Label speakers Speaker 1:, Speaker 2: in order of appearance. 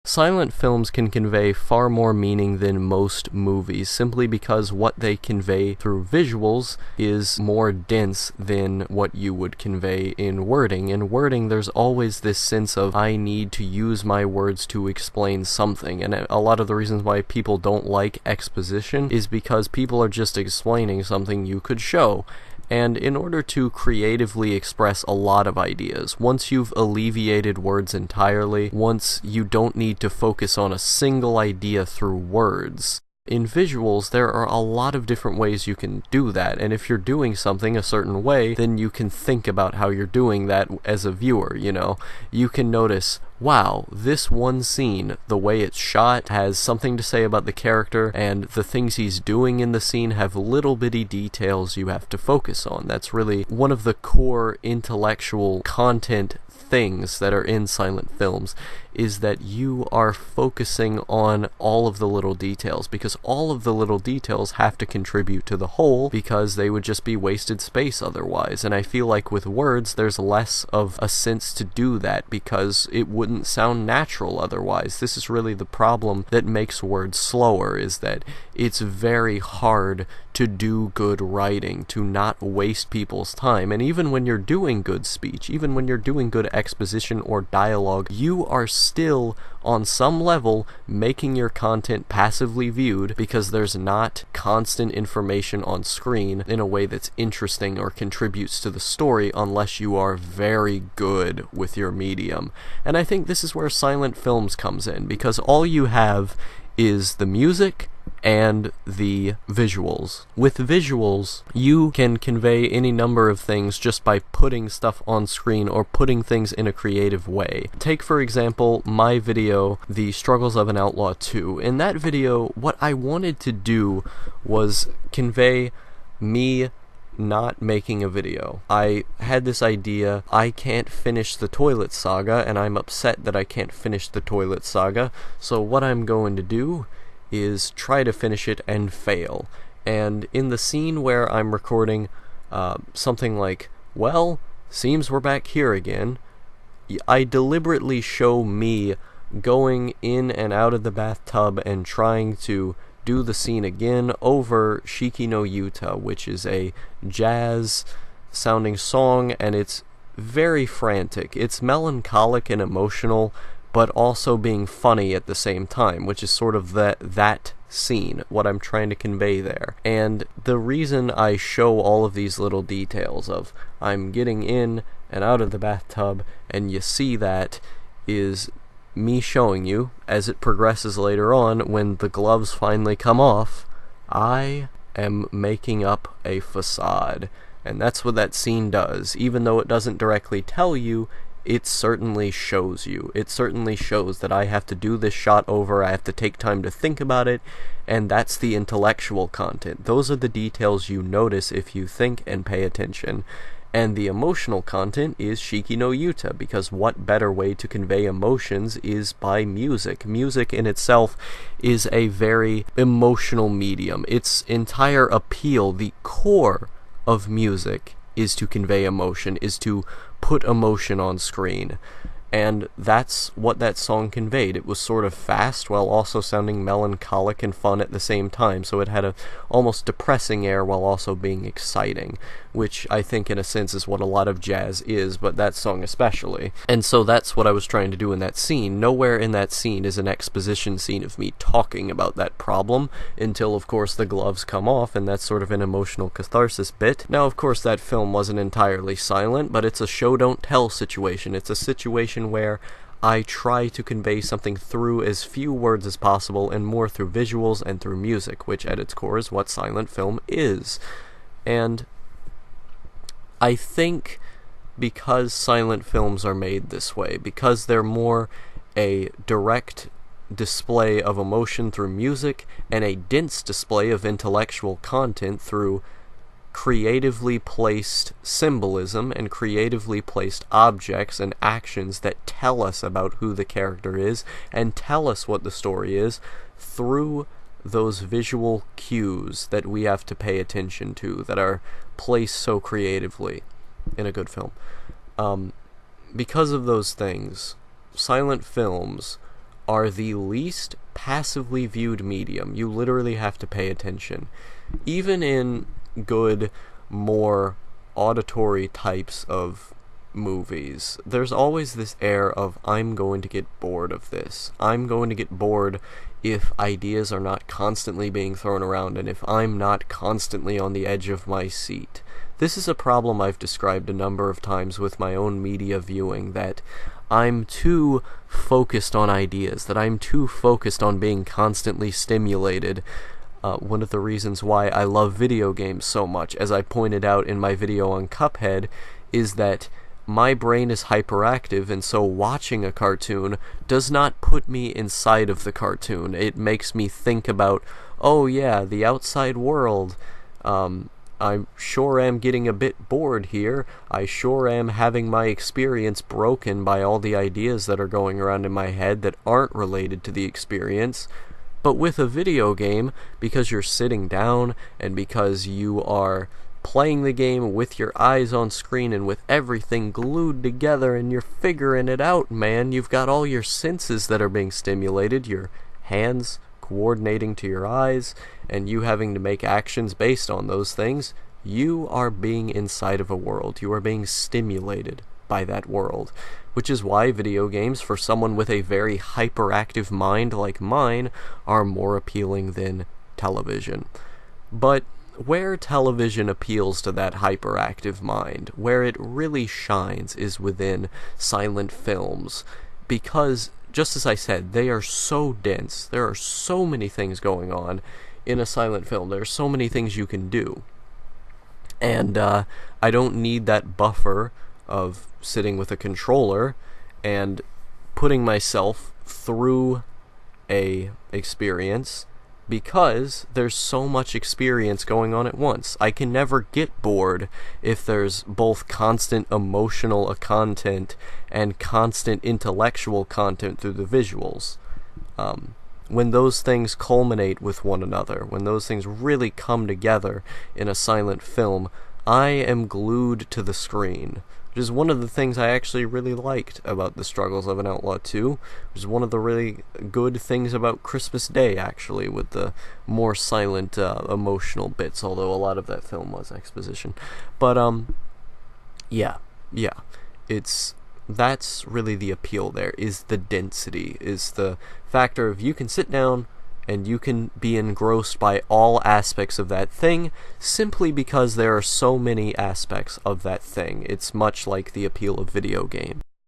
Speaker 1: Silent films can convey far more meaning than most movies, simply because what they convey through visuals is more dense than what you would convey in wording. In wording, there's always this sense of, I need to use my words to explain something, and a lot of the reasons why people don't like exposition is because people are just explaining something you could show. And in order to creatively express a lot of ideas, once you've alleviated words entirely, once you don't need to focus on a single idea through words, in visuals, there are a lot of different ways you can do that, and if you're doing something a certain way, then you can think about how you're doing that as a viewer, you know? You can notice, wow, this one scene, the way it's shot, has something to say about the character, and the things he's doing in the scene have little bitty details you have to focus on. That's really one of the core intellectual content things that are in silent films, is that you are focusing on all of the little details, because all of the little details have to contribute to the whole, because they would just be wasted space otherwise. And I feel like with words, there's less of a sense to do that, because it wouldn't sound natural otherwise. This is really the problem that makes words slower, is that it's very hard to do good writing, to not waste people's time. And even when you're doing good speech, even when you're doing good exposition or dialogue, you are still, on some level, making your content passively viewed, because there's not constant information on screen in a way that's interesting or contributes to the story, unless you are very good with your medium. And I think this is where silent films comes in, because all you have is the music and the visuals. With visuals, you can convey any number of things just by putting stuff on screen or putting things in a creative way. Take, for example, my video, The Struggles of an Outlaw 2. In that video, what I wanted to do was convey me not making a video. I had this idea, I can't finish the Toilet Saga, and I'm upset that I can't finish the Toilet Saga, so what I'm going to do is try to finish it and fail. And in the scene where I'm recording something like, well, seems we're back here again, I deliberately show me going in and out of the bathtub and trying to do the scene again over Shiki no Yuta, which is a jazz sounding song, and it's very frantic. It's melancholic and emotional, but also being funny at the same time, which is sort of that scene, what I'm trying to convey there. And the reason I show all of these little details of I'm getting in and out of the bathtub, and you see that, is me showing you, as it progresses later on, when the gloves finally come off, I am making up a facade. And that's what that scene does. Even though it doesn't directly tell you, it certainly shows you. It certainly shows that I have to do this shot over, I have to take time to think about it, and that's the intellectual content. Those are the details you notice if you think and pay attention. And the emotional content is Shiki no Yuta, because what better way to convey emotions is by music. Music in itself is a very emotional medium. Its entire appeal, the core of music, is to convey emotion, is to put emotion on screen. And that's what that song conveyed. It was sort of fast while also sounding melancholic and fun at the same time, so it had a almost depressing air while also being exciting, which I think in a sense is what a lot of jazz is, but that song especially. And so that's what I was trying to do in that scene. Nowhere in that scene is an exposition scene of me talking about that problem, until of course the gloves come off, and that's sort of an emotional catharsis bit. Now of course that film wasn't entirely silent, but it's a show don't tell situation. It's a situation where I try to convey something through as few words as possible, and more through visuals and through music, which at its core is what silent film is. And I think because silent films are made this way, because they're more a direct display of emotion through music, and a dense display of intellectual content through creatively placed symbolism and creatively placed objects and actions that tell us about who the character is and tell us what the story is through those visual cues that we have to pay attention to, that are placed so creatively in a good film. Because of those things, silent films are the least passively viewed medium. You literally have to pay attention. Even in good, more auditory types of movies, there's always this air of, I'm going to get bored of this. I'm going to get bored if ideas are not constantly being thrown around and if I'm not constantly on the edge of my seat. This is a problem I've described a number of times with my own media viewing, that I'm too focused on ideas, that I'm too focused on being constantly stimulated. One of the reasons why I love video games so much, as I pointed out in my video on Cuphead, is that my brain is hyperactive, and so watching a cartoon does not put me inside of the cartoon. It makes me think about, oh yeah, the outside world. I sure am getting a bit bored here. I sure am having my experience broken by all the ideas that are going around in my head that aren't related to the experience. But with a video game, because you're sitting down and because you are playing the game with your eyes on screen and with everything glued together and you're figuring it out, man, you've got all your senses that are being stimulated, your hands coordinating to your eyes, and you having to make actions based on those things. You are being inside of a world. You are being stimulated by that world, which is why video games, for someone with a very hyperactive mind like mine, are more appealing than television. But where television appeals to that hyperactive mind, where it really shines, is within silent films, because, just as I said, they are so dense. There are so many things going on in a silent film. There are so many things you can do. And I don't need that buffer of sitting with a controller and putting myself through a experience, because there's so much experience going on at once. I can never get bored if there's both constant emotional content and constant intellectual content through the visuals. When those things culminate with one another, when those things really come together in a silent film, I am glued to the screen, which is one of the things I actually really liked about The Struggles of an Outlaw 2, which is one of the really good things about Christmas Day, actually, with the more silent, emotional bits, although a lot of that film was exposition. But, yeah, that's really the appeal there, is the density, is the factor of you can sit down and you can be engrossed by all aspects of that thing simply because there are so many aspects of that thing. It's much like the appeal of video games.